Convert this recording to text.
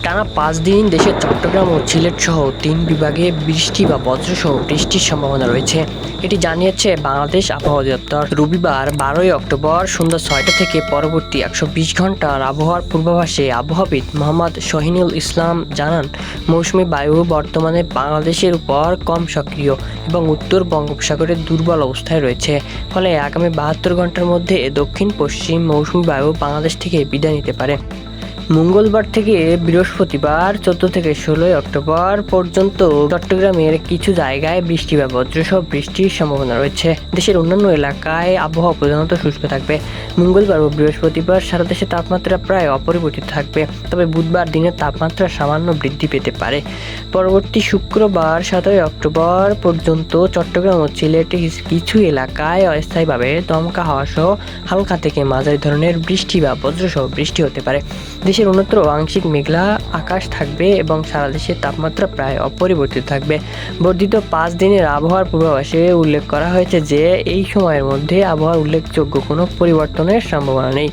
টানা ৫ দিন দেশের চট্টগ্রাম ও সিলেট সহ ৩ বিভাগে বৃষ্টি বা বজ্রসহ বৃষ্টির সম্ভাবনা রয়েছে। এটি জানিয়েছে বাংলাদেশ আবহাওয়া অধিদপ্তর। রবিবার ১২ই অক্টোবর সন্ধ্যা ৬টা থেকে পরবর্তী ১২০ ঘন্টার আবহাওয়ার পূর্বাভাসে আবহাওয়াবিদ মোহাম্মদ শহীনুল ইসলাম জানান, মৌসুমি বায়ু বর্তমানে বাংলাদেশের উপর কম সক্রিয় এবং উত্তর বঙ্গোপসাগরে দুর্বল অবস্থায় রয়েছে। ফলে আগামী ৭২ ঘন্টার মধ্যে দক্ষিণ পশ্চিম মৌসুমি বায়ু বাংলাদেশ থেকে বিদায় নিতে পারে। মঙ্গলবার থেকে বৃহস্পতিবার ১৪ থেকে ১৬ অক্টোবর পর্যন্ত চট্টগ্রামের কিছু জায়গায় বৃষ্টি বা বজ্রসহ বৃষ্টির সম্ভাবনা রয়েছে। দেশের অন্যান্য এলাকায় আবহাওয়া প্রধানত শুষ্ক থাকবে। মঙ্গলবার ও বৃহস্পতিবার সারা দেশে তাপমাত্রা প্রায় অপরিবর্তিত থাকবে, তবে বুধবার দিনের তাপমাত্রা সামান্য বৃদ্ধি পেতে পারে। পরবর্তী শুক্রবার ১৭ অক্টোবর পর্যন্ত চট্টগ্রাম ও সিলেটের কিছু এলাকায় অস্থায়ীভাবে দমকা হাওয়া সহ হালকা থেকে মাঝারি ধরনের বৃষ্টি বা বজ্রসহ বৃষ্টি হতে পারে। দেশের অন্যত্র আংশিক মেঘলা আকাশ থাকবে এবং সারা দেশের তাপমাত্রা প্রায় অপরিবর্তিত থাকবে। বর্ধিত ৫ দিনের আবহাওয়ার পূর্বাভাসে উল্লেখ করা হয়েছে যে এই সময়ের মধ্যে আবহাওয়ার উল্লেখযোগ্য কোনো পরিবর্তনের সম্ভাবনা নেই।